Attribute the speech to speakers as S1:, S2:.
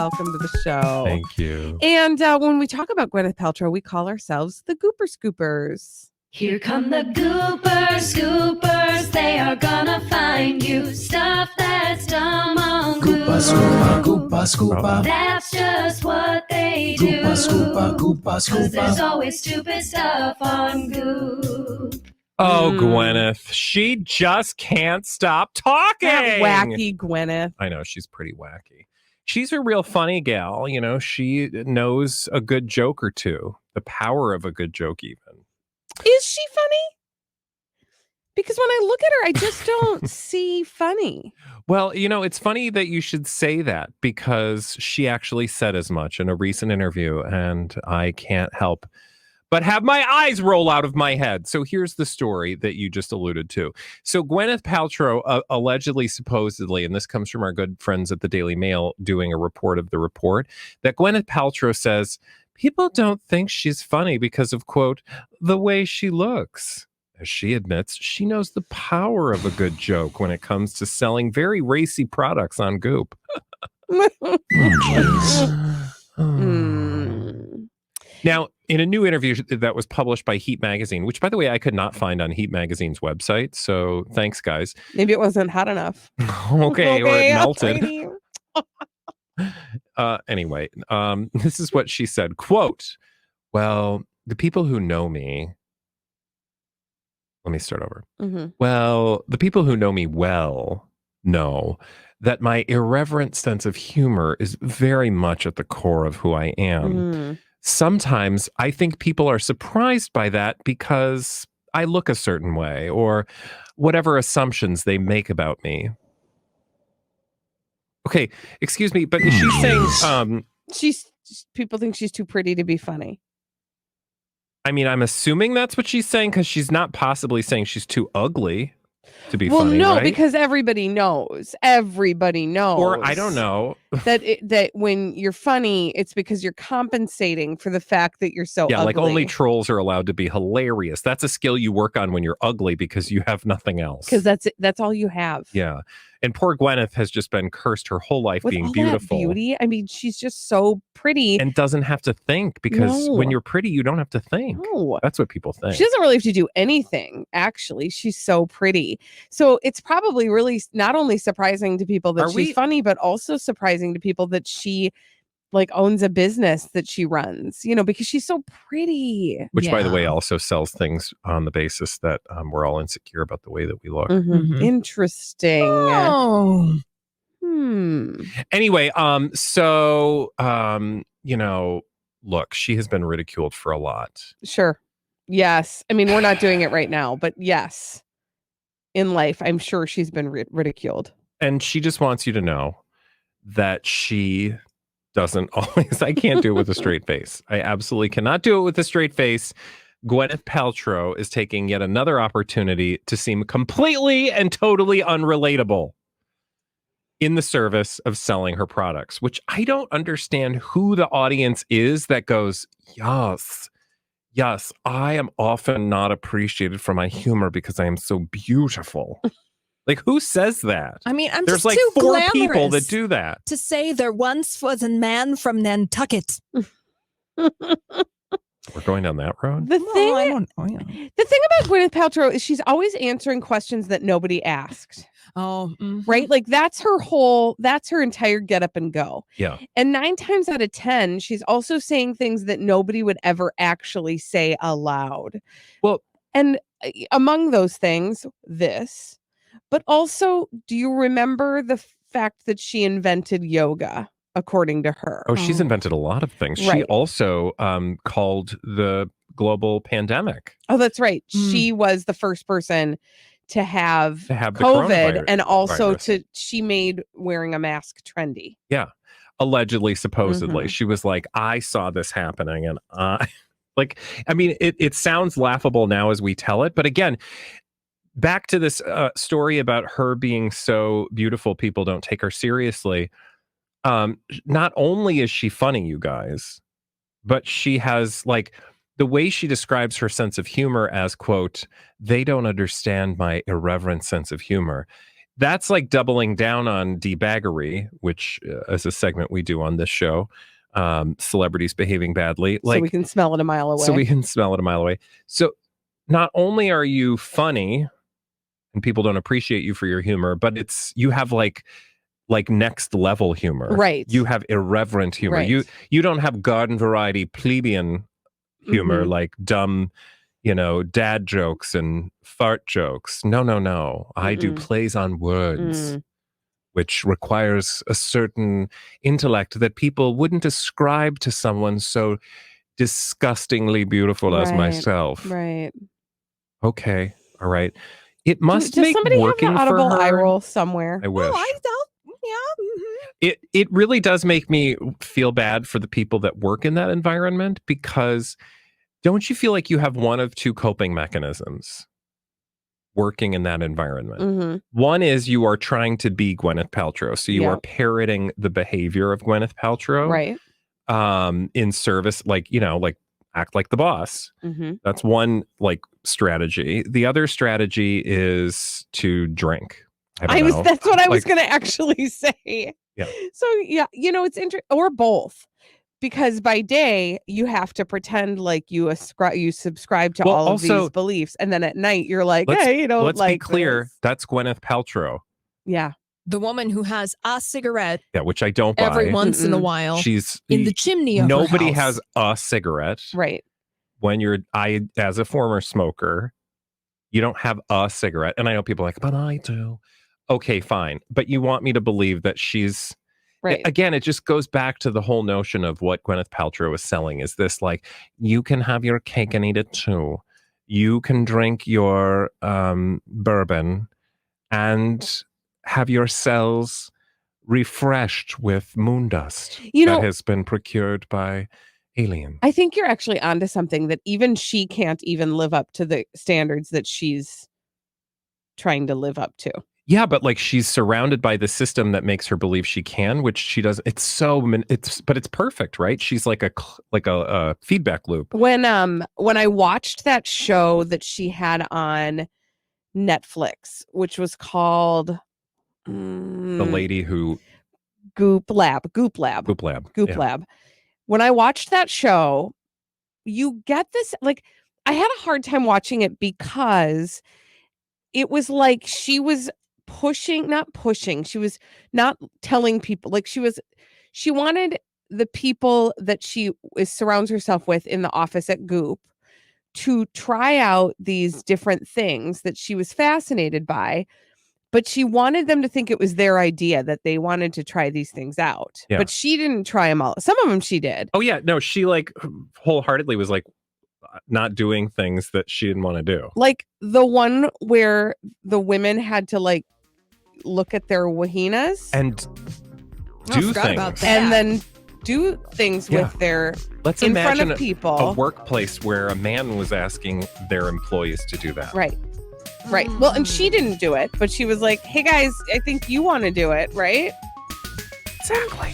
S1: welcome to the show.
S2: Thank you.
S1: And when we talk about Gwyneth Paltrow, we call ourselves the Gooper Scoopers.
S3: Here come the Gooper Scoopers. They are gonna find you stuff that's dumb on Goop.
S4: Gooper Scooper, Gooper Scooper.
S3: That's just what they do.
S4: Gooper Scooper, Gooper
S3: 'Cause
S4: Scooper.
S3: there's always stupid stuff on Goop.
S2: Oh, Gwyneth. She just can't stop talking.
S1: That wacky Gwyneth.
S2: I know, she's pretty wacky. She's a real funny gal. You know, she knows a good joke or two. The power of a good joke, even.
S1: Is she funny? Because when I look at her, I just don't see funny.
S2: Well, you know, it's funny that you should say that because she actually said as much in a recent interview, and I can't help but have my eyes roll out of my head. So here's the story that you just alluded to. So Gwyneth Paltrow allegedly, supposedly, and this comes from our good friends at the Daily Mail doing a report of the report, that Gwyneth Paltrow says, people don't think she's funny because of, quote, the way she looks. As she admits, she knows the power of a good joke when it comes to selling very racy products on Goop. Now, in a new interview that was published by Heat Magazine, which, by the way, I could not find on Heat Magazine's website. So thanks, guys.
S1: Maybe it wasn't hot enough.
S2: Okay, or it melted.
S1: Lady.
S2: Anyway, this is what she said, quote, well, the people who know me, let me start over. Well, the people who know me well know that my irreverent sense of humor is very much at the core of who I am. Sometimes I think people are surprised by that because I look a certain way or whatever assumptions they make about me. Okay, excuse me, but is she saying
S1: people think she's too pretty to be funny?
S2: I mean, I'm assuming that's what she's saying because she's not possibly saying she's too ugly to be
S1: funny.
S2: Well, no,
S1: right? Because everybody knows. Everybody knows.
S2: Or I don't know.
S1: that when you're funny, it's because you're compensating for the fact that you're so ugly.
S2: Like only trolls are allowed to be hilarious. That's a skill you work on when you're ugly because you have nothing else.
S1: Because that's all you have.
S2: Yeah. And poor Gwyneth has just been cursed her whole life
S1: With
S2: being
S1: all
S2: beautiful.
S1: That beauty. I mean, she's just so pretty.
S2: And doesn't have to think because when you're pretty, you don't have to think.
S1: No.
S2: That's what people think.
S1: She doesn't really have to do anything, actually. She's so pretty. So it's probably really not only surprising to people that she's funny, but also surprising to people that she like owns a business that she runs, you know, because she's so pretty.
S2: Which, by the way, also sells things on the basis that we're all insecure about the way that we look.
S1: Interesting.
S5: Oh.
S2: Anyway, you know, look, she has been ridiculed for a lot.
S1: Sure. Yes. I mean, we're not doing it right now, but yes. In life, I'm sure she's been ridiculed.
S2: And she just wants you to know that she doesn't always, I can't do it with a straight face. I absolutely cannot do it with a straight face. Gwyneth Paltrow is taking yet another opportunity to seem completely and totally unrelatable in the service of selling her products, which I don't understand who the audience is that goes, yes, I am often not appreciated for my humor because I am so beautiful. Like, who says that?
S5: I mean,
S2: there's
S5: just
S2: like
S5: too
S2: 4 people that do that.
S5: To say there once was a man from Nantucket.
S2: We're going down that road?
S1: The thing about Gwyneth Paltrow is she's always answering questions that nobody asked.
S5: Oh,
S1: right. Like that's her entire get up and go.
S2: Yeah.
S1: And 9 times out of 10, she's also saying things that nobody would ever actually say aloud.
S2: Well,
S1: and among those things, this. But also, do you remember the fact that she invented yoga, according to her?
S2: Oh, she's invented a lot of things.
S1: Right.
S2: She also called the global pandemic.
S1: Oh, that's right. She was the first person to have
S2: COVID,
S1: and also she made wearing a mask trendy.
S2: Yeah. Allegedly, supposedly. She was like, I saw this happening and it sounds laughable now as we tell it. But again, back to this story about her being so beautiful, people don't take her seriously. Not only is she funny, you guys, but she has like the way she describes her sense of humor as, quote, they don't understand my irreverent sense of humor. That's like doubling down on debaggery, which is a segment we do on this show. Celebrities behaving badly.
S1: So we can smell it a mile away.
S2: So not only are you funny and people don't appreciate you for your humor, but you have like next level humor.
S1: Right.
S2: You have irreverent humor.
S1: Right.
S2: You don't have garden variety plebeian humor, like dumb, dad jokes and fart jokes. No. I do plays on words, which requires a certain intellect that people wouldn't ascribe to someone so disgustingly beautiful as myself.
S1: Right.
S2: Okay. All right. It must
S1: Does
S2: make
S1: somebody
S2: working
S1: have an audible
S2: for her.
S1: eye roll somewhere?
S2: I wish.
S5: Yeah.
S2: It really does make me feel bad for the people that work in that environment, because don't you feel like you have one of two coping mechanisms working in that environment? One is you are trying to be Gwyneth Paltrow. So you are parroting the behavior of Gwyneth Paltrow.
S1: Right.
S2: In service, like act like the boss. That's one strategy. The other strategy is to drink.
S1: That's what I was going to actually say.
S2: Yeah.
S1: So it's interesting, or both, because by day you have to pretend like you subscribe to all of these beliefs, and then at night you're like, hey, you don't
S2: let's
S1: like.
S2: Be clear.
S1: This.
S2: That's Gwyneth Paltrow.
S1: Yeah.
S5: The woman who has a cigarette.
S2: Yeah, which I don't buy.
S5: Every once in a while.
S2: She's
S5: in the chimney of
S2: nobody
S5: her house.
S2: has a cigarette.
S1: Right.
S2: As a former smoker, you don't have a cigarette. And I know people are like, but I do. Okay, fine. But you want me to believe that she's right. Again, it just goes back to the whole notion of what Gwyneth Paltrow is selling is this, like, you can have your cake and eat it too. You can drink your bourbon and have your cells refreshed with moon dust that has been procured by aliens.
S1: I think you're actually onto something, that even she can't even live up to the standards that she's trying to live up to.
S2: Yeah, but she's surrounded by the system that makes her believe she can, which she doesn't. But it's perfect, right? She's like a feedback loop.
S1: When I watched that show that she had on Netflix, which was called
S2: The Lady Who
S1: Goop Lab. When I watched that show, you get this, I had a hard time watching it because it was like she was not pushing. She was not telling people, she wanted the people that she surrounds herself with in the office at Goop to try out these different things that she was fascinated by, but she wanted them to think it was their idea, that they wanted to try these things out. Yeah. But she didn't try them all. Some of them she did.
S2: Oh yeah, no, she wholeheartedly was not doing things that she didn't want to do.
S1: Like the one where the women had to look at their wahinas
S2: and do things
S5: about that.
S1: And then do things with their
S2: Let's
S1: in
S2: imagine
S1: front of people.
S2: A workplace where a man was asking their employees to do that.
S1: Right. Well, and she didn't do it, but she was like, hey guys, I think you want to do it, right?
S2: Exactly.